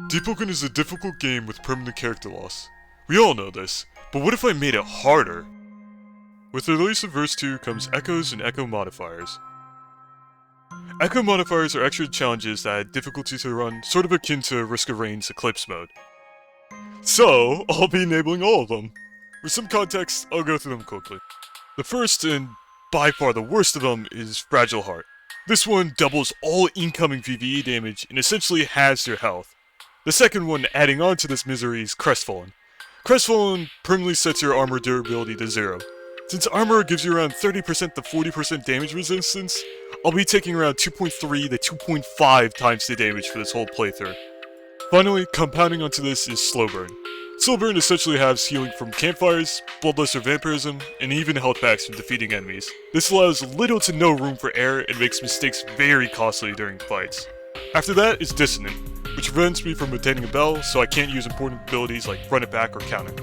Deepwoken is a difficult game with permanent character loss. We all know this, but what if I made it harder? With the release of Verse 2 comes Echoes and Echo Modifiers. Echo Modifiers are extra challenges that add difficulty to the run, sort of akin to Risk of Rain's Eclipse mode. So, I'll be enabling all of them. For some context, I'll go through them quickly. The first, and by far the worst of them, is Fragile Heart. This one doubles all incoming PvE damage and essentially halves your health. The second one adding on to this misery is Crestfallen. Crestfallen permanently sets your armor durability to 0. Since armor gives you around 30% to 40% damage resistance, I'll be taking around 2.3 to 2.5 times the damage for this whole playthrough. Finally, compounding onto this is Slow Burn. Slow Burn essentially has healing from campfires, bloodlust or vampirism, and even health packs from defeating enemies. This allows little to no room for error and makes mistakes very costly during fights. After that is Dissonant, which prevents me from obtaining a bell, so I can't use important abilities like Run It Back or Counter.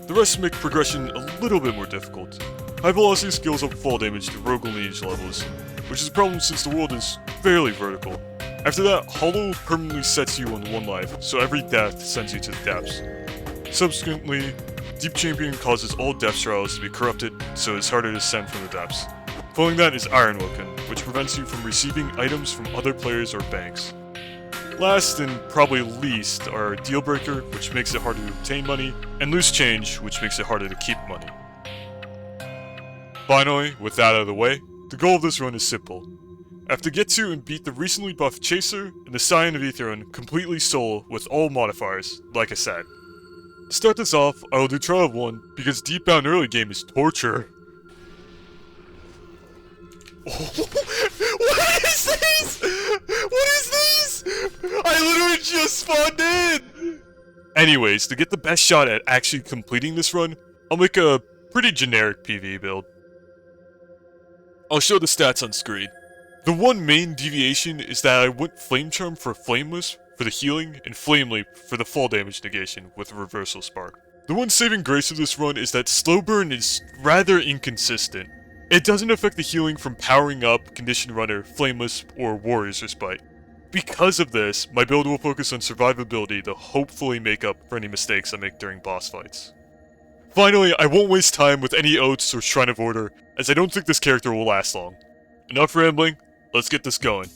The rest make progression a little bit more difficult. High velocity scales up fall damage to rogue lineage levels, which is a problem since the world is fairly vertical. After that, Hollow permanently sets you on 1 life, so every death sends you to the depths. Subsequently, Deep Champion causes all depth trials to be corrupted, so it's harder to ascend from the depths. Following that is Ironwoken, which prevents you from receiving items from other players or banks. Last and probably least are Dealbreaker, which makes it harder to obtain money, and Loose Change, which makes it harder to keep money. Finally, with that out of the way, the goal of this run is simple. I have to get to and beat the recently buffed Chaser and the Scion of Ethiron completely solo with all modifiers, like I said. To start this off, I will do Trial of 1, because deep bound early game is torture. What is this? What is this? I literally just spawned in! Anyways, to get the best shot at actually completing this run, I'll make a pretty generic PvE build. I'll show the stats on screen. The one main deviation is that I went Flame Charm for Flameless for the healing, and Flame Leap for the fall damage negation with a Reversal Spark. The one saving grace of this run is that Slow Burn is rather inconsistent. It doesn't affect the healing from powering up Condition Runner, Flameless, or Warrior's Respite. Because of this, my build will focus on survivability to hopefully make up for any mistakes I make during boss fights. Finally, I won't waste time with any Oaths or Shrine of Order, as I don't think this character will last long. Enough rambling, let's get this going.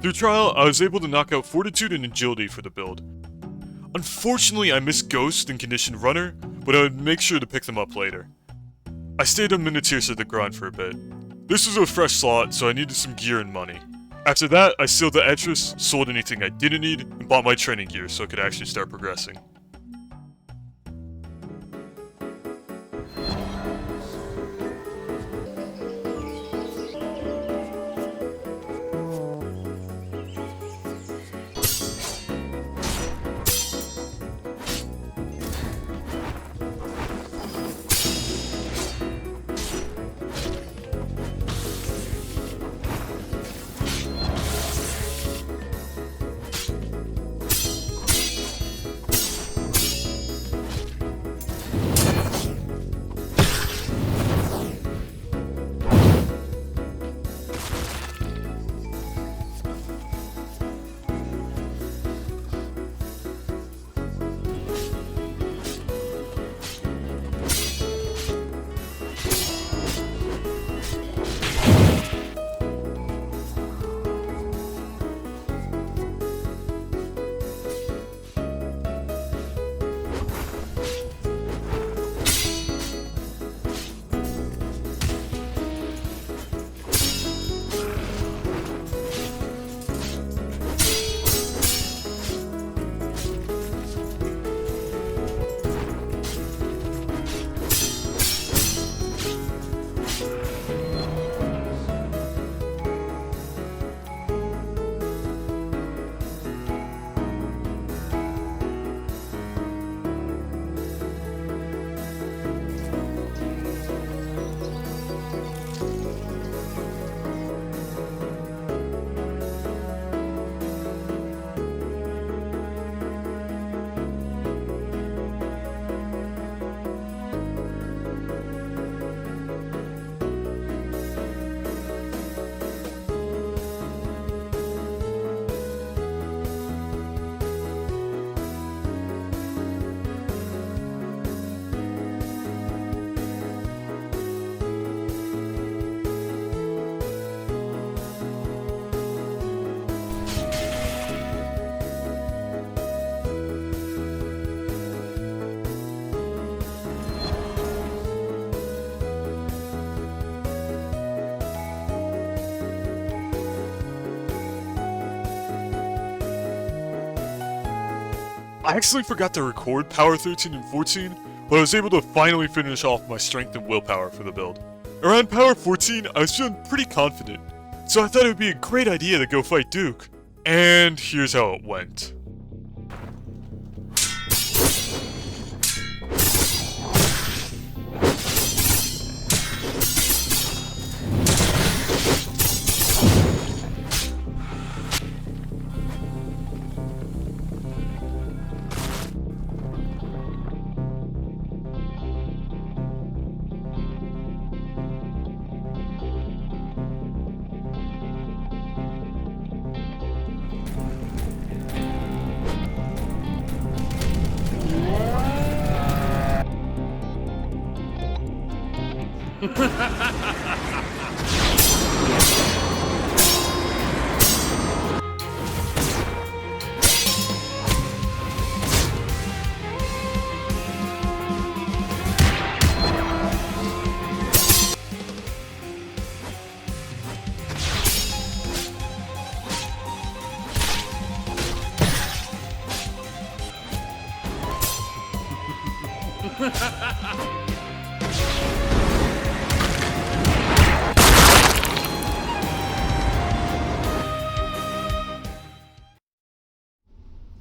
Through trial, I was able to knock out fortitude and agility for the build. Unfortunately, I missed Ghost and Conditioned Runner, but I would make sure to pick them up later. I stayed on Minotaurs at the grind for a bit. This was a fresh slot, so I needed some gear and money. After that, I sealed the Etris, sold anything I didn't need, and bought my training gear so I could actually start progressing. I actually forgot to record Power 13 and 14, but I was able to finally finish off my strength and willpower for the build. Around Power 14, I was feeling pretty confident, so I thought it would be a great idea to go fight Duke. And here's how it went.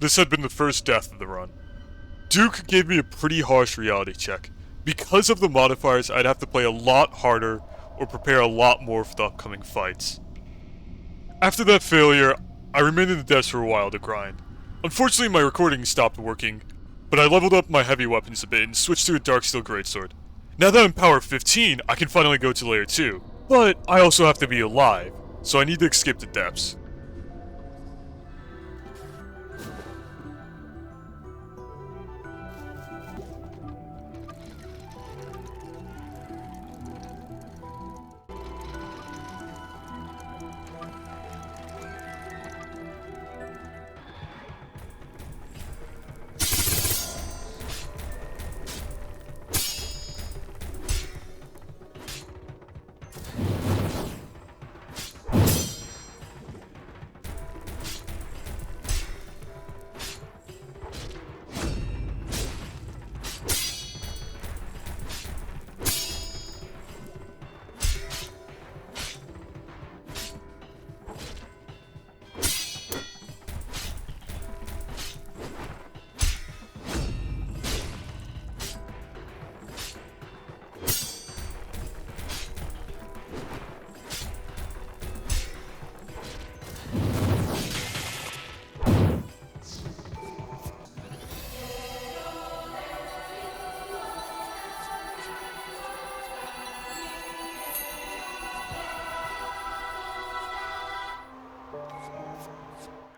This had been the first death of the run. Duke gave me a pretty harsh reality check. Because of the modifiers, I'd have to play a lot harder or prepare a lot more for the upcoming fights. After that failure, I remained in the depths for a while to grind. Unfortunately, my recording stopped working, but I leveled up my heavy weapons a bit and switched to a Darksteel Greatsword. Now that I'm Power 15, I can finally go to Layer 2, but I also have to be alive, so I need to escape the depths.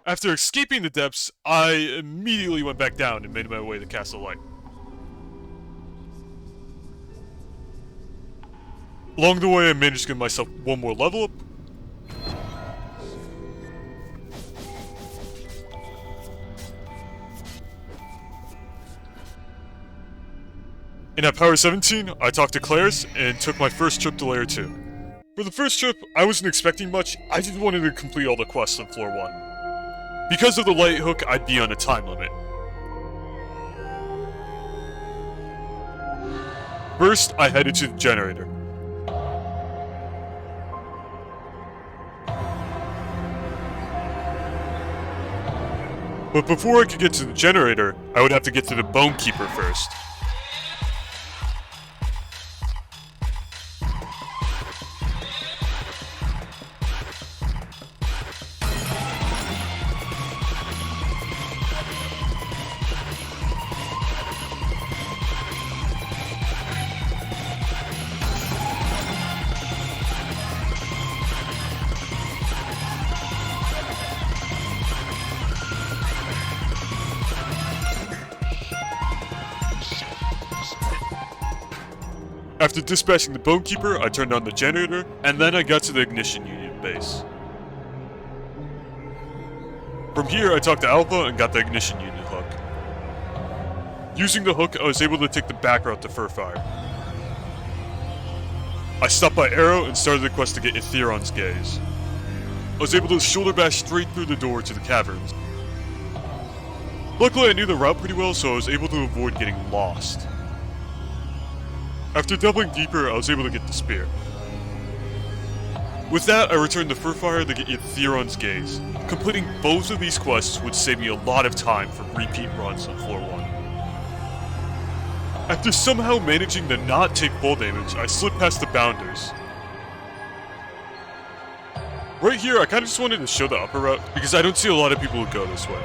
After escaping the depths, I immediately went back down and made my way to Castle Light. Along the way, I managed to give myself one more level up. And at Power 17, I talked to Claire's and took my first trip to Layer 2. For the first trip, I wasn't expecting much, I just wanted to complete all the quests on Floor 1. Because of the light hook, I'd be on a time limit. First, I headed to the generator. But before I could get to the generator, I would have to get to the Bone Keeper first. After dispatching the Bone Keeper, I turned on the generator, and then I got to the Ignition Unit base. From here, I talked to Alpha and got the Ignition Unit hook. Using the hook, I was able to take the back route to Furfire. I stopped by Arrow and started the quest to get Ethiron's gaze. I was able to shoulder bash straight through the door to the caverns. Luckily, I knew the route pretty well, so I was able to avoid getting lost. After doubling deeper, I was able to get the spear. With that, I returned to Furfire to get Ethiron's gaze. Completing both of these quests would save me a lot of time for repeat runs on Floor 1. After somehow managing to not take full damage, I slid past the Bounders. Right here, I kinda just wanted to show the upper route, because I don't see a lot of people who go this way.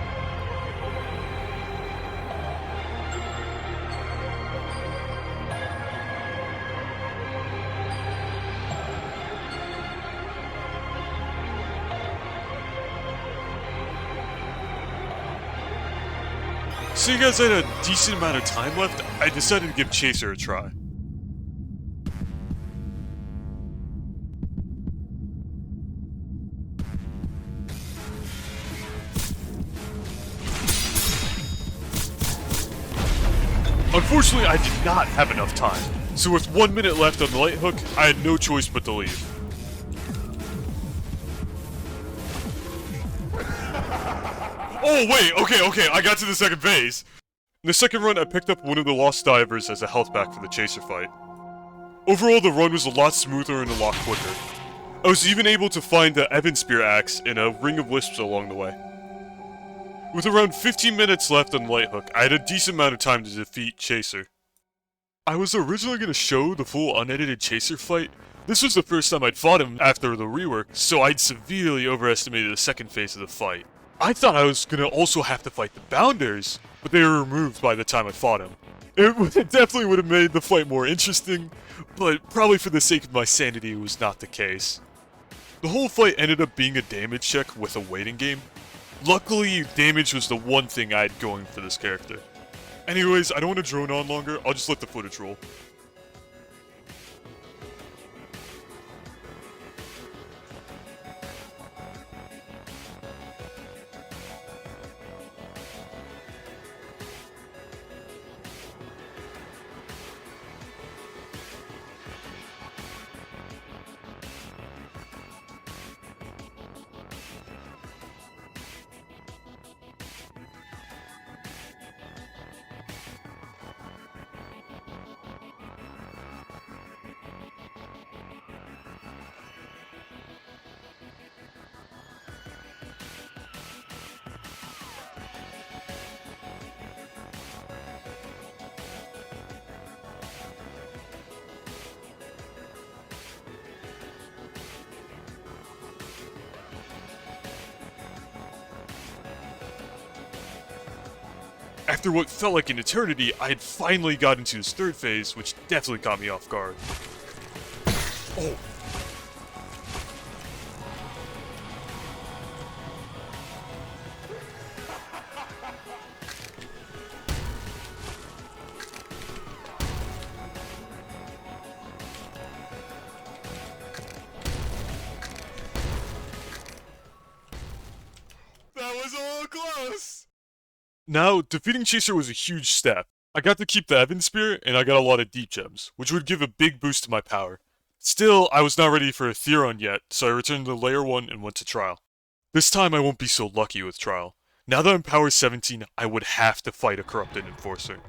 Seeing as I had a decent amount of time left, I decided to give Chaser a try. Unfortunately, I did not have enough time, so with 1 minute left on the light hook, I had no choice but to leave. Oh wait, okay, I got to the second phase. In the second run, I picked up one of the Lost Divers as a health pack for the Chaser fight. Overall, the run was a lot smoother and a lot quicker. I was even able to find the Evan Spear Axe and a Ring of Wisps along the way. With around 15 minutes left on the light hook, I had a decent amount of time to defeat Chaser. I was originally going to show the full unedited Chaser fight. This was the first time I'd fought him after the rework, so I'd severely overestimated the second phase of the fight. I thought I was gonna also have to fight the Bounders, but they were removed by the time I fought him. It definitely would have made the fight more interesting, but probably for the sake of my sanity it was not the case. The whole fight ended up being a damage check with a waiting game. Luckily, damage was the one thing I had going for this character. Anyways, I don't want to drone on longer, I'll just let the footage roll. After what felt like an eternity, I had finally got into this third phase, which definitely caught me off guard. Oh. Now, defeating Chaser was a huge step. I got to keep the Evan Spear, and I got a lot of deep gems, which would give a big boost to my power. Still, I was not ready for Ethiron yet, so I returned to Layer 1 and went to Trial. This time I won't be so lucky with Trial. Now that I'm Power 17, I would have to fight a Corrupted Enforcer.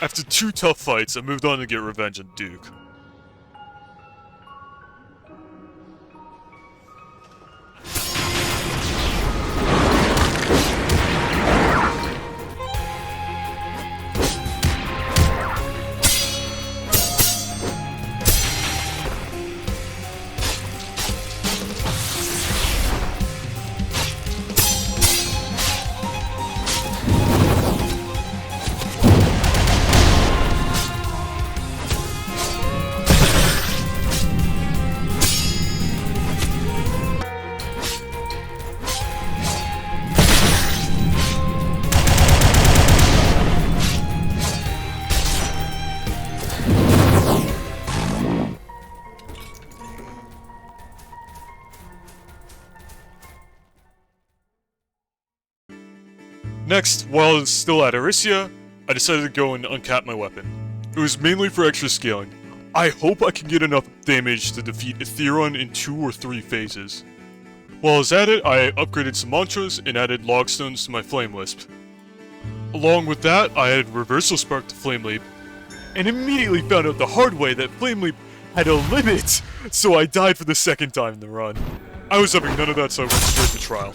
After 2 tough fights, I moved on to get revenge on Duke. Next, while I was still at Arisia, I decided to go and uncap my weapon. It was mainly for extra scaling. I hope I can get enough damage to defeat Ethiron in 2 or 3 phases. While I was at it, I upgraded some mantras and added logstones to my Flame Wisp. Along with that, I added Reversal Spark to Flame Leap, and immediately found out the hard way that Flame Leap had a limit, so I died for the 2nd time in the run. I was having none of that, so I went straight to Trial.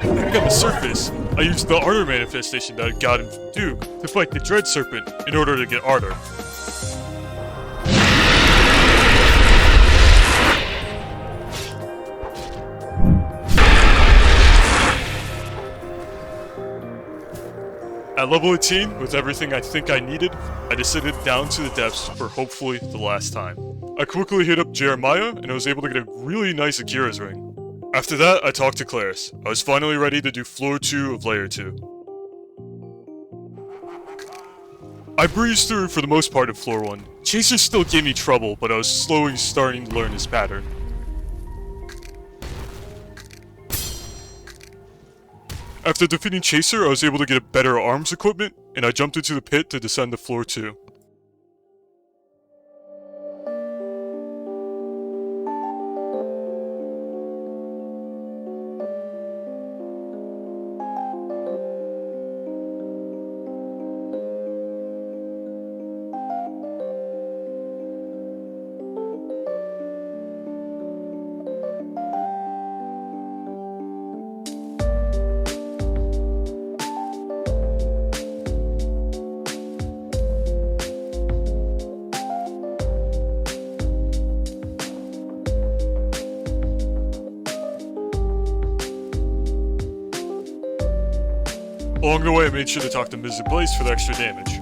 Back on the surface, I used the Ardor manifestation that I got from Duke to fight the Dread Serpent in order to get Ardor. At level 18, with everything I think I needed, I descended down to the depths for hopefully the last time. I quickly hit up Jeremiah, and I was able to get a really nice Akira's ring. After that, I talked to Claris. I was finally ready to do floor 2 of layer 2. I breezed through for the most part of floor 1. Chaser still gave me trouble, but I was slowly starting to learn his pattern. After defeating Chaser, I was able to get a better arms equipment, and I jumped into the pit to descend to floor 2. Along the way, I made sure to talk to Ms. Blaze for the extra damage.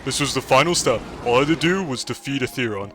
This was the final step. All I had to do was defeat Ethiron.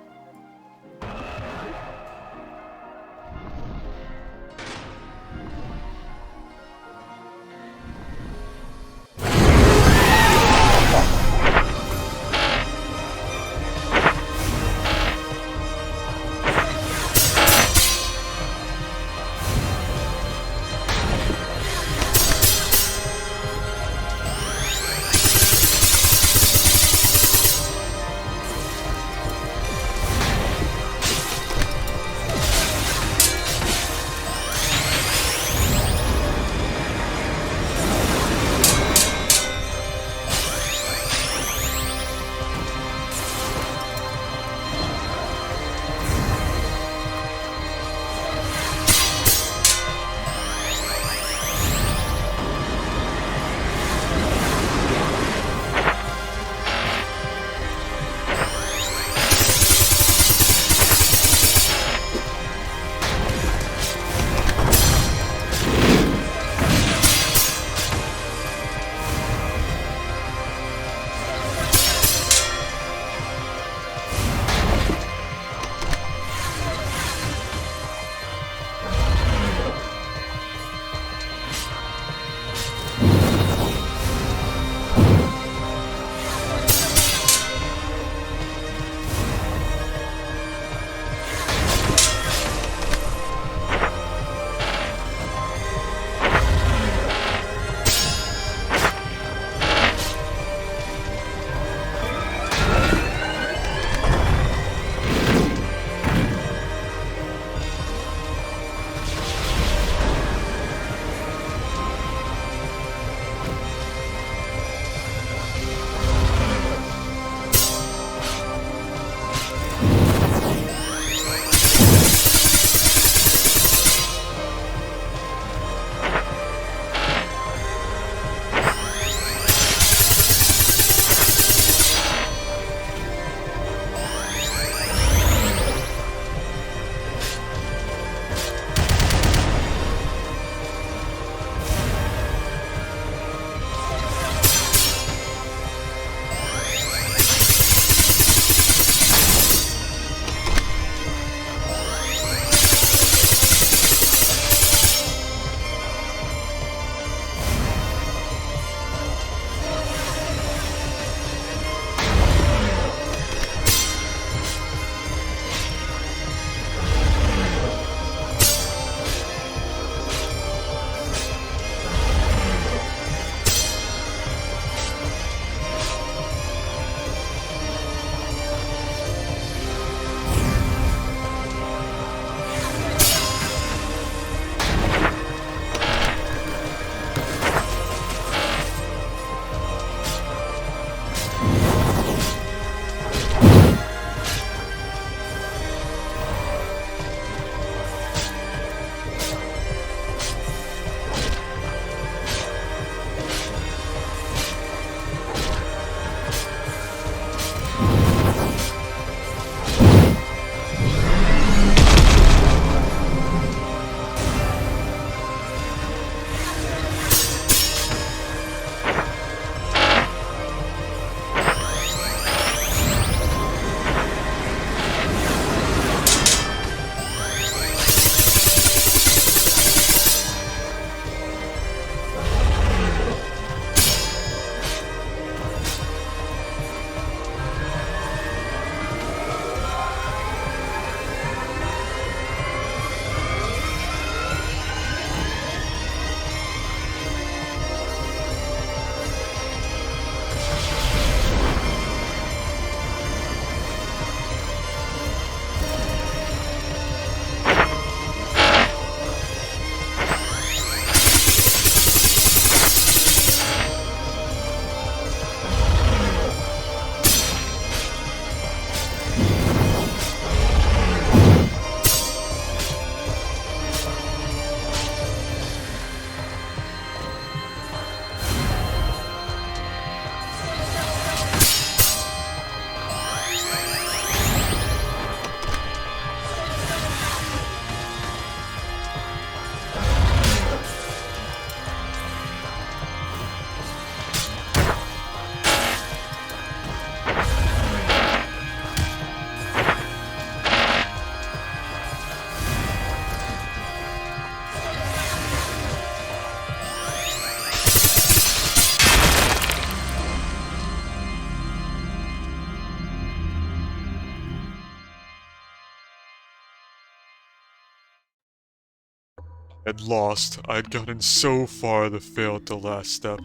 had lost. I had gotten so far to fail at the last step.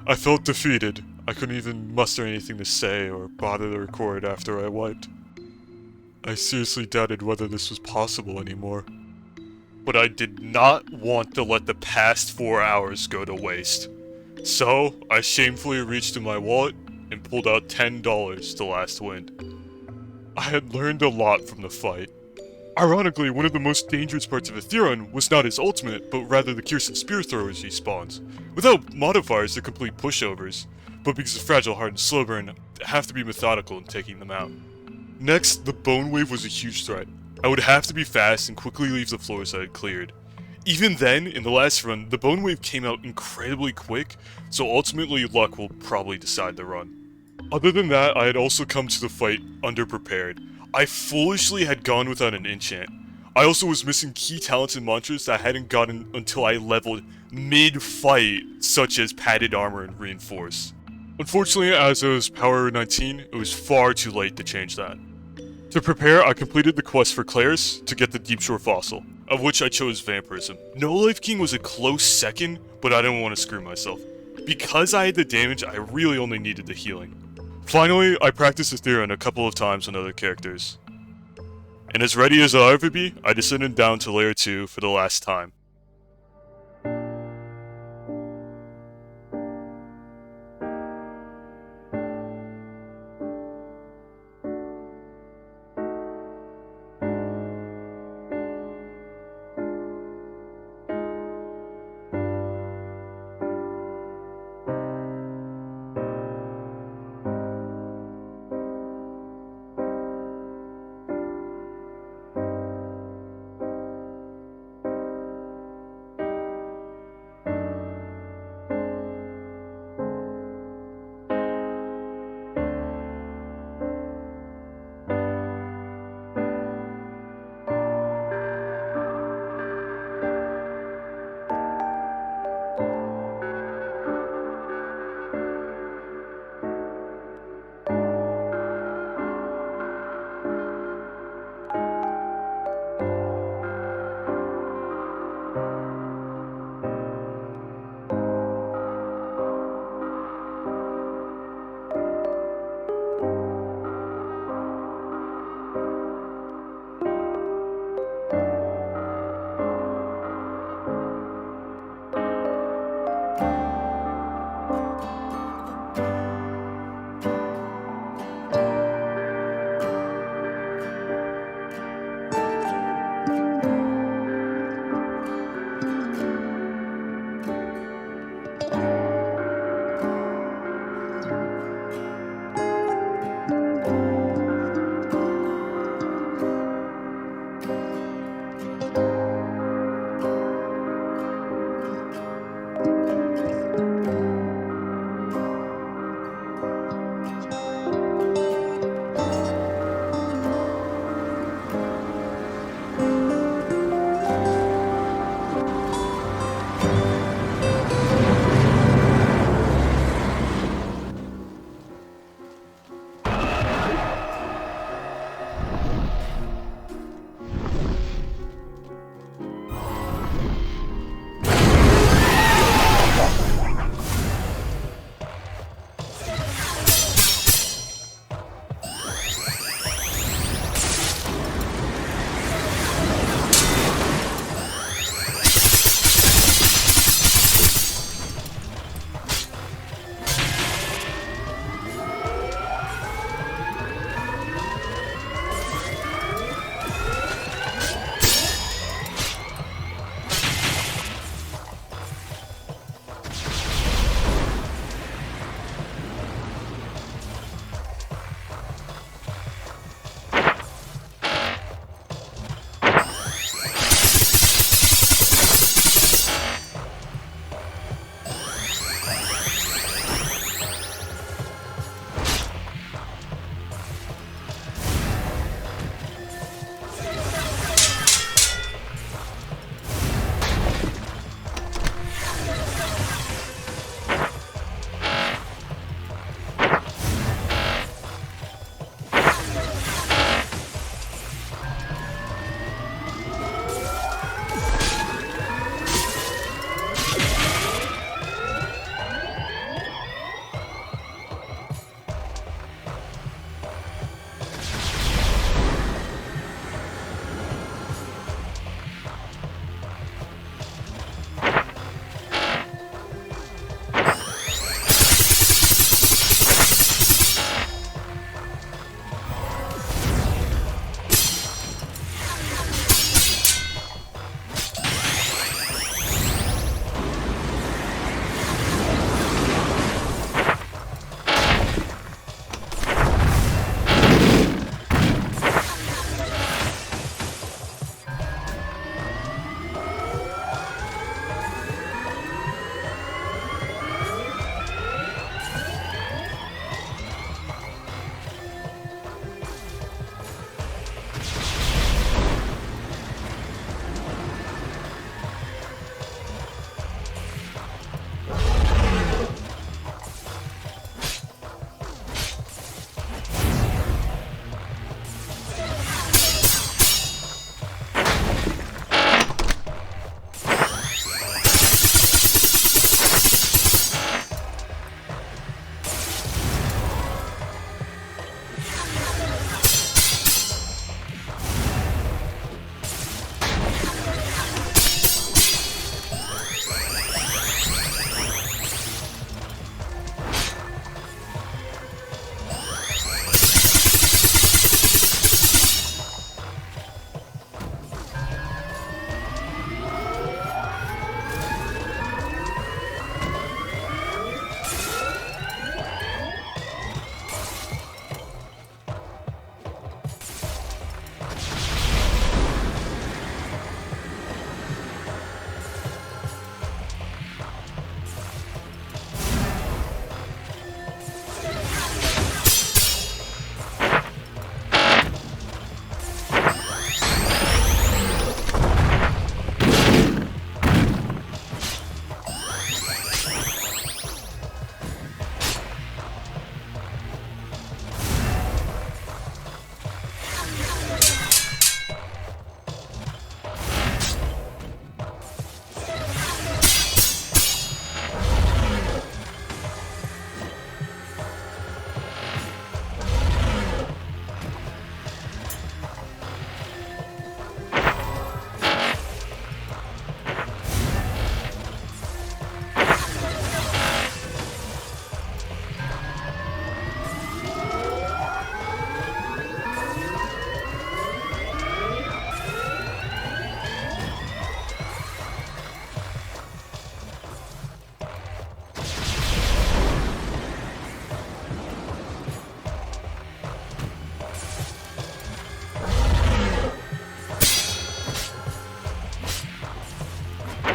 I felt defeated. I couldn't even muster anything to say or bother to record after I wiped. I seriously doubted whether this was possible anymore. But I did not want to let the past 4 hours go to waste. So, I shamefully reached in my wallet and pulled out $10 to last win. I had learned a lot from the fight. Ironically, one of the most dangerous parts of Ethiron was not his ultimate, but rather the Kirsten spear throwers he spawns. Without modifiers, they're complete pushovers, but because of fragile heart and slow burn, I have to be methodical in taking them out. Next, the bone wave was a huge threat. I would have to be fast and quickly leave the floors I had cleared. Even then, in the last run, the bone wave came out incredibly quick, so ultimately luck will probably decide the run. Other than that, I had also come to the fight underprepared. I foolishly had gone without an enchant. I also was missing key talents and mantras that I hadn't gotten until I leveled mid-fight, such as padded armor and reinforce. Unfortunately, as I was power 19, it was far too late to change that. To prepare, I completed the quest for Claris to get the Deep Shore Fossil, of which I chose Vampirism. No Life King was a close second, but I didn't want to screw myself. Because I had the damage, I really only needed the healing. Finally, I practiced Ethiron a couple of times on other characters. And as ready as I'll ever be, I descended down to Layer 2 for the last time.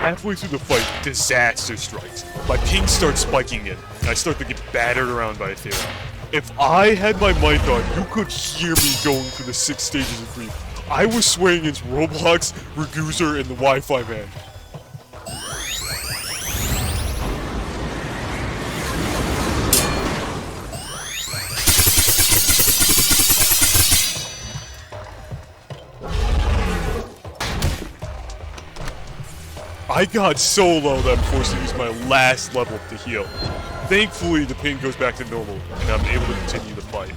Halfway through the fight, disaster strikes. My ping starts spiking in, and I start to get battered around by Ethiron. If I had my mic on, you could hear me going through the 6 stages of grief. I was swearing against Roblox, Raguzer, and the Wi-Fi man. I got so low that I'm forced to use my last level to heal. Thankfully, the ping goes back to normal, and I'm able to continue the fight.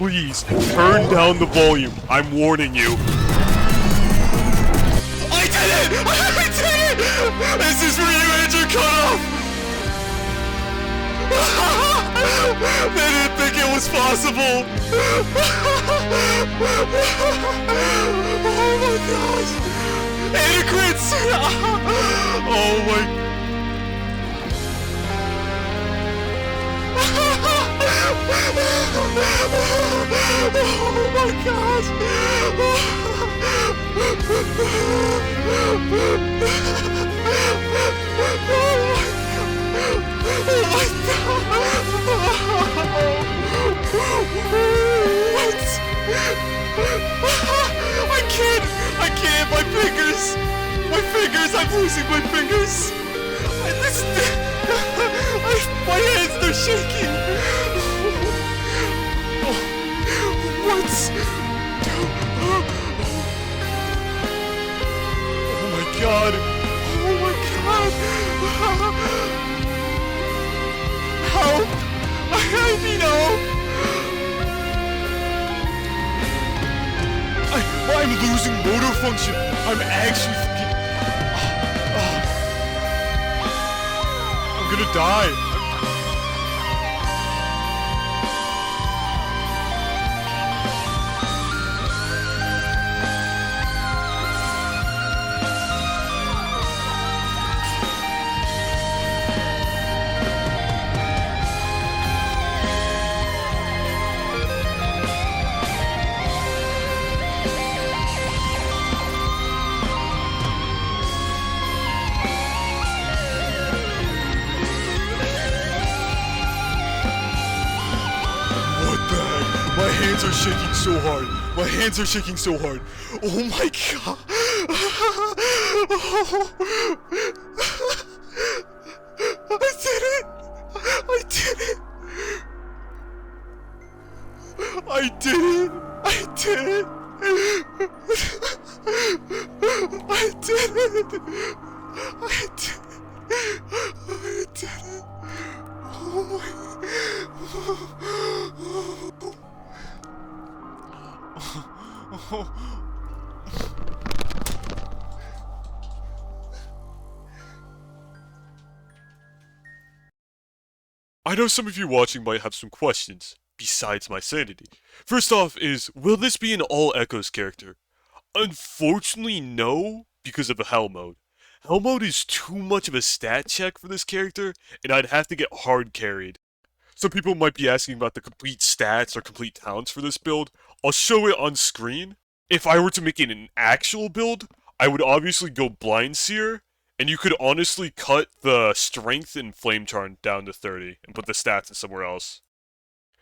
Please, turn down the volume. I'm warning you. I did it! I did it! This is where you end your cutoff! They didn't think it was possible! Oh my gosh! And it quits! Oh my... Oh my gosh! Oh my god! What? I can't! My fingers! I'm losing my fingers! My hands, they're shaking! What? Oh my god! Oh my god! Help! I need help! I'm losing motor function! I'm actually fucking... I'm gonna die! My hands are shaking so hard. My hands are shaking so hard. Oh my god. I did it. I did it. I did it. I did it. I did it. I did it. I did it. Oh my... I know some of you watching might have some questions, besides my sanity. First off is, will this be an all Echoes character? Unfortunately no, because of the Hell mode. Hell mode is too much of a stat check for this character, and I'd have to get hard carried. Some people might be asking about the complete stats or complete talents for this build. I'll show it on screen. If I were to make it an actual build, I would obviously go Blind Seer, and you could honestly cut the strength and flame charm down to 30 and put the stats in somewhere else.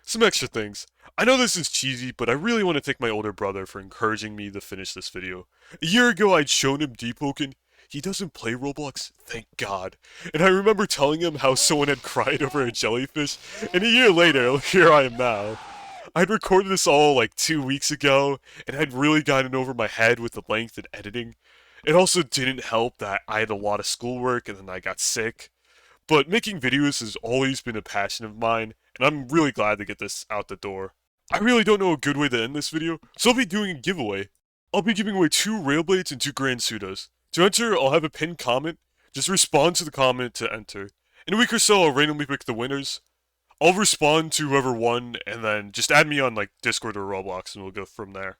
Some extra things. I know this is cheesy, but I really want to thank my older brother for encouraging me to finish this video. A year ago I'd shown him Deepwoken. He doesn't play Roblox, thank God. And I remember telling him how someone had cried over a jellyfish, and a year later, here I am now. I'd recorded this all like 2 weeks ago, and I'd really gotten over my head with the length and editing. It also didn't help that I had a lot of schoolwork and then I got sick. But making videos has always been a passion of mine, and I'm really glad to get this out the door. I really don't know a good way to end this video, so I'll be doing a giveaway. I'll be giving away 2 Rail Blades and 2 Grand Pseudos. To enter, I'll have a pinned comment. Just respond to the comment to enter. In a week or so, I'll randomly pick the winners. I'll respond to whoever won, and then just add me on like Discord or Roblox, and we'll go from there.